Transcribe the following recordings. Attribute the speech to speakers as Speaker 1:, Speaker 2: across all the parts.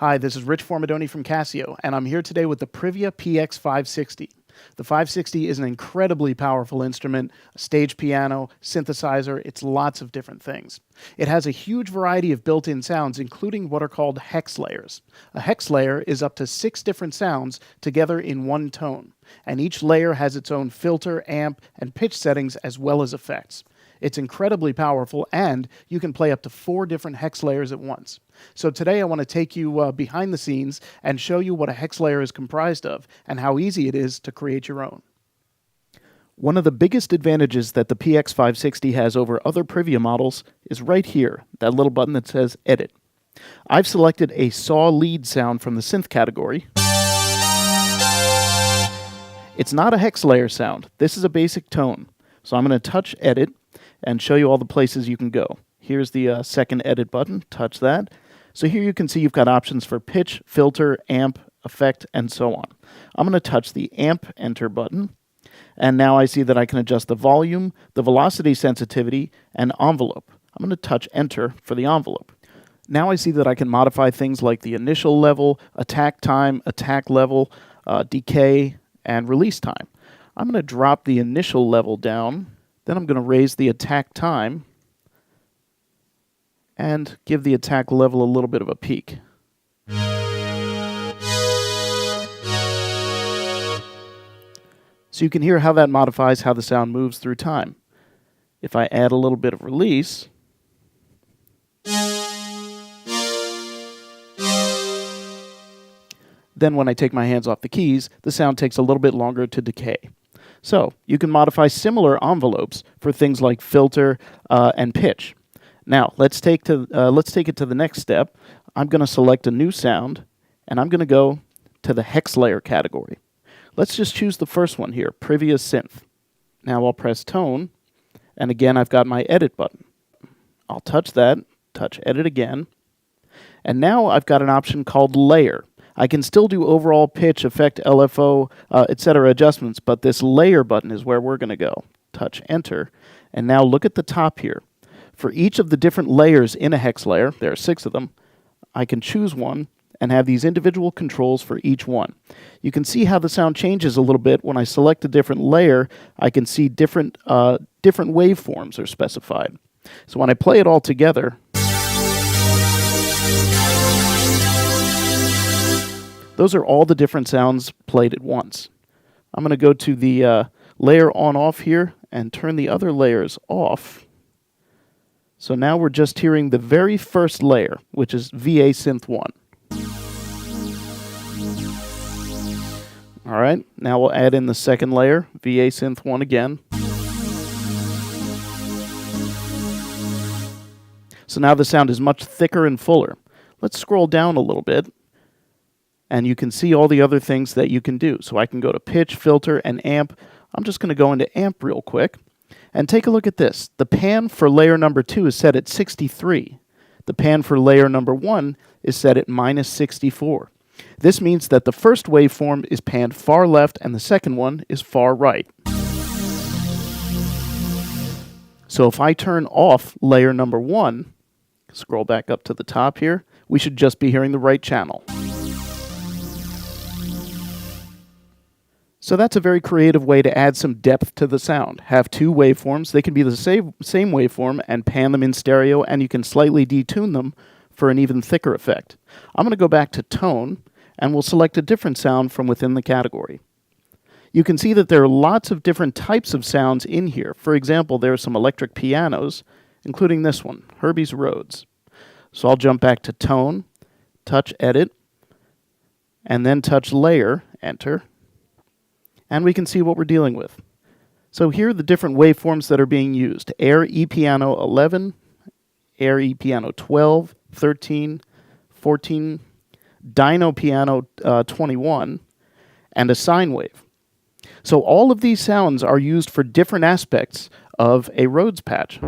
Speaker 1: Hi, this is Rich Formidoni from Casio, and I'm here today with the Privia PX-560. The 560 is an incredibly powerful instrument, a stage piano, synthesizer, it's lots of different things. It has a huge variety of built-in sounds, including what are called hex layers. A hex layer is up to 6 different sounds together in one tone, and each layer has its own filter, amp, and pitch settings as well as effects. It's incredibly powerful, and you can play up to 4 different hex layers at once. So today I want to take you behind the scenes and show you what a hex layer is comprised of and how easy it is to create your own. One of the biggest advantages that the PX-560 has over other Privia models is right here, that little button that says Edit. I've selected a saw lead sound from the synth category. It's not a hex layer sound. This is a basic tone. So I'm going to touch Edit and show you all the places you can go. Here's the second edit button, touch that. So here you can see you've got options for pitch, filter, amp, effect, and so on. I'm going to touch the amp enter button, and now I see that I can adjust the volume, the velocity sensitivity, and envelope. I'm going to touch enter for the envelope. Now I see that I can modify things like the initial level, attack time, attack level, decay, and release time. I'm going to drop the initial level down. Then I'm going to raise the attack time and give the attack level a little bit of a peak. So you can hear how that modifies how the sound moves through time. If I add a little bit of release, then when I take my hands off the keys, the sound takes a little bit longer to decay. So you can modify similar envelopes for things like filter and pitch. Now let's take it to the next step. I'm going to select a new sound, and I'm going to go to the hex layer category. Let's just choose the first one here, Privia Synth. Now I'll press Tone, and again I've got my Edit button. I'll touch that, touch Edit again, and now I've got an option called Layer. I can still do overall pitch, effect, LFO, etc. adjustments, but this layer button is where we're going to go. Touch enter, and now look at the top here. For each of the different layers in a hex layer, there are 6 of them, I can choose one and have these individual controls for each one. You can see how the sound changes a little bit. When I select a different layer, I can see different waveforms are specified. So when I play it all together, those are all the different sounds played at once. I'm going to go to the layer on-off here and turn the other layers off. So now we're just hearing the very first layer, which is VA Synth 1. All right, now we'll add in the second layer, VA Synth 1 again. So now the sound is much thicker and fuller. Let's scroll down a little bit, and you can see all the other things that you can do. So I can go to pitch, filter, and amp. I'm just going to go into amp real quick. And take a look at this. The pan for layer number 2 is set at 63. The pan for layer number 1 is set at minus 64. This means that the first waveform is panned far left and the second one is far right. So if I turn off layer number 1, scroll back up to the top here, we should just be hearing the right channel. So that's a very creative way to add some depth to the sound. Have 2 waveforms, they can be the same waveform, and pan them in stereo, and you can slightly detune them for an even thicker effect. I'm going to go back to Tone, and we'll select a different sound from within the category. You can see that there are lots of different types of sounds in here. For example, there are some electric pianos, including this one, Herbie's Rhodes. So I'll jump back to Tone, touch Edit, and then touch Layer, Enter. And we can see what we're dealing with. So here are the different waveforms that are being used. Air E piano 11, Air E piano 12, 13, 14, Dyno piano 21, and a sine wave. So all of these sounds are used for different aspects of a Rhodes patch.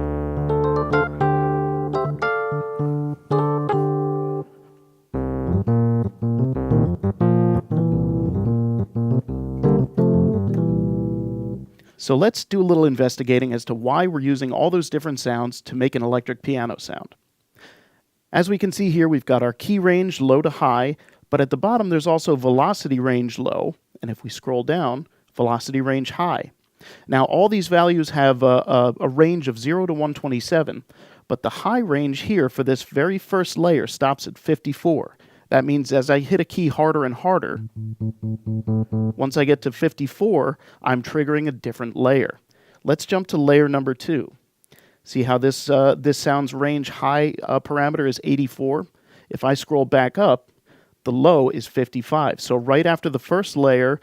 Speaker 1: So let's do a little investigating as to why we're using all those different sounds to make an electric piano sound. As we can see here, we've got our key range low to high, but at the bottom there's also velocity range low, and if we scroll down, velocity range high. Now all these values have a range of 0 to 127, but the high range here for this very first layer stops at 54. That means as I hit a key harder and harder, once I get to 54, I'm triggering a different layer. Let's jump to layer number 2. See how this sound's range high parameter is 84? If I scroll back up, the low is 55. So right after the first layer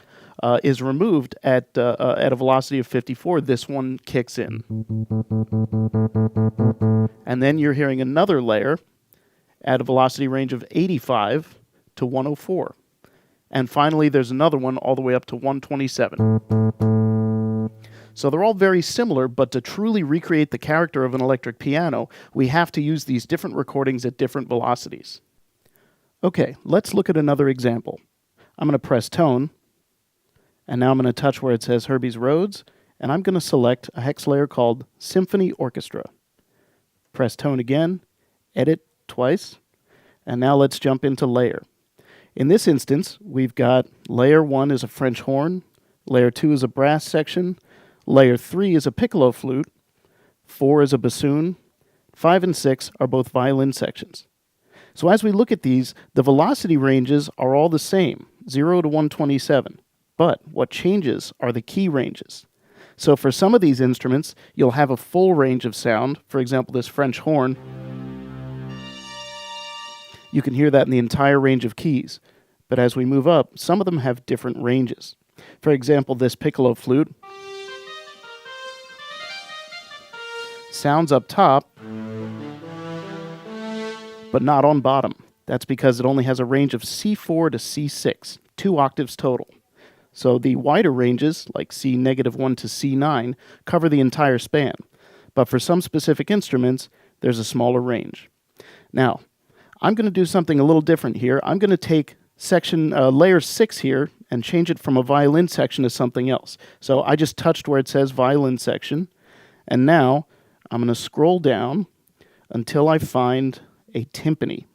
Speaker 1: is removed at a velocity of 54, this one kicks in. And then you're hearing another layer at a velocity range of 85 to 104. And finally, there's another one all the way up to 127. So they're all very similar, but to truly recreate the character of an electric piano, we have to use these different recordings at different velocities. Okay, let's look at another example. I'm going to press tone, and now I'm going to touch where it says Herbie's Rhodes, and I'm going to select a hex layer called Symphony Orchestra. Press tone again, edit twice, and now let's jump into layer. In this instance, we've got layer 1 is a French horn, layer 2 is a brass section, layer 3 is a piccolo flute, 4 is a bassoon, 5 and 6 are both violin sections. So as we look at these, the velocity ranges are all the same, 0 to 127, but what changes are the key ranges. So for some of these instruments, you'll have a full range of sound. For example, this French horn, you can hear that in the entire range of keys. But as we move up, some of them have different ranges. For example, this piccolo flute sounds up top, but not on bottom. That's because it only has a range of C4 to C6, 2 octaves total. So the wider ranges, like C-1 to C9, cover the entire span. But for some specific instruments, there's a smaller range. Now, I'm going to do something a little different here. I'm going to take section layer 6 here and change it from a violin section to something else. So I just touched where it says violin section, and now I'm going to scroll down until I find a timpani.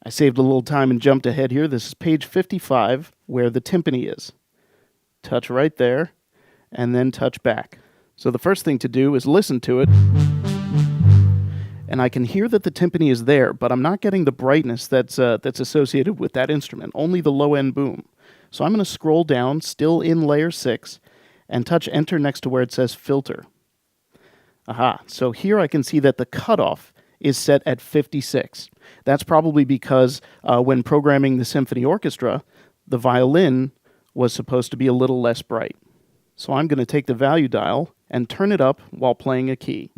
Speaker 1: I saved a little time and jumped ahead here. This is page 55 where the timpani is. Touch right there and then touch back. So the first thing to do is listen to it. And I can hear that the timpani is there, but I'm not getting the brightness that's associated with that instrument, only the low-end boom. So I'm going to scroll down, still in layer 6, and touch enter next to where it says filter. Aha, so here I can see that the cutoff is set at 56. That's probably because when programming the symphony orchestra, the violin was supposed to be a little less bright. So I'm going to take the value dial and turn it up while playing a key.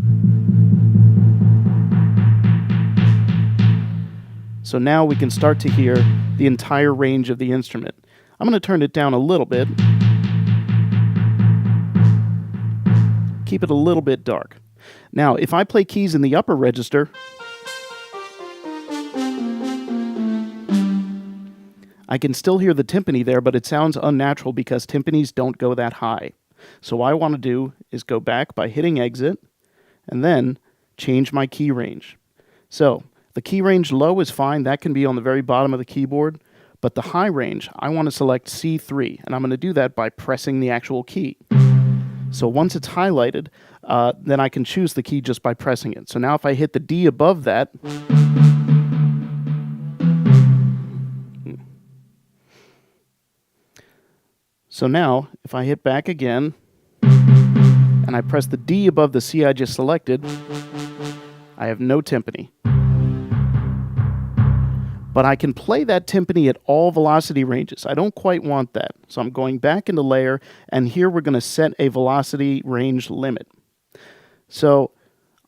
Speaker 1: So now we can start to hear the entire range of the instrument. I'm going to turn it down a little bit. Keep it a little bit dark. Now, if I play keys in the upper register, I can still hear the timpani there, but it sounds unnatural because timpanis don't go that high. So what I want to do is go back by hitting exit and then change my key range. So the key range low is fine. That can be on the very bottom of the keyboard. But the high range, I want to select C3, and I'm going to do that by pressing the actual key. So once it's highlighted, then I can choose the key just by pressing it. So now if I hit the D above that, so now if I hit back again, and I press the D above the C I just selected, I have no timpani. But I can play that timpani at all velocity ranges. I don't quite want that. So I'm going back into layer, and here we're going to set a velocity range limit. So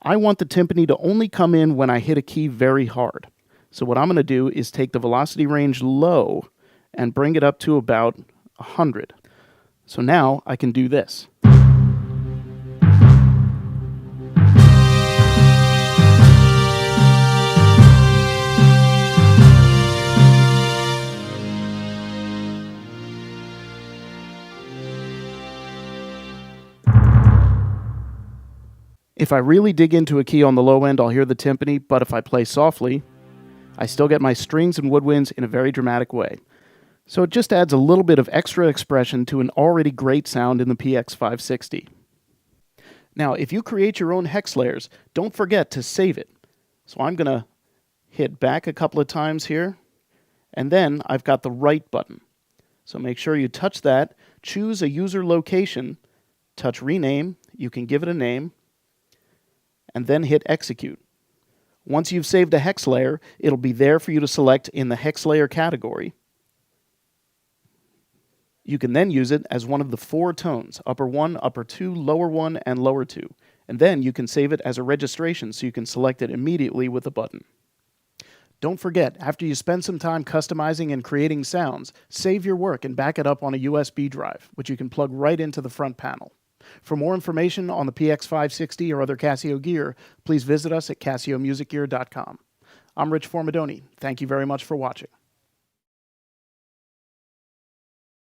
Speaker 1: I want the timpani to only come in when I hit a key very hard. So what I'm going to do is take the velocity range low and bring it up to about 100. So now I can do this. If I really dig into a key on the low end, I'll hear the timpani, but if I play softly, I still get my strings and woodwinds in a very dramatic way. So it just adds a little bit of extra expression to an already great sound in the PX-560. Now, if you create your own hex layers, don't forget to save it. So I'm going to hit back a couple of times here, and then I've got the right button. So make sure you touch that, choose a user location, touch rename, you can give it a name, and then hit execute. Once you've saved a hex layer, it'll be there for you to select in the hex layer category. You can then use it as one of the 4 tones, upper 1, upper 2, lower 1, and lower 2. And then you can save it as a registration so you can select it immediately with a button. Don't forget, after you spend some time customizing and creating sounds, save your work and back it up on a USB drive, which you can plug right into the front panel. For more information on the PX-560 or other Casio gear, please visit us at CasioMusicGear.com. I'm Rich Formidoni. Thank you very much for watching.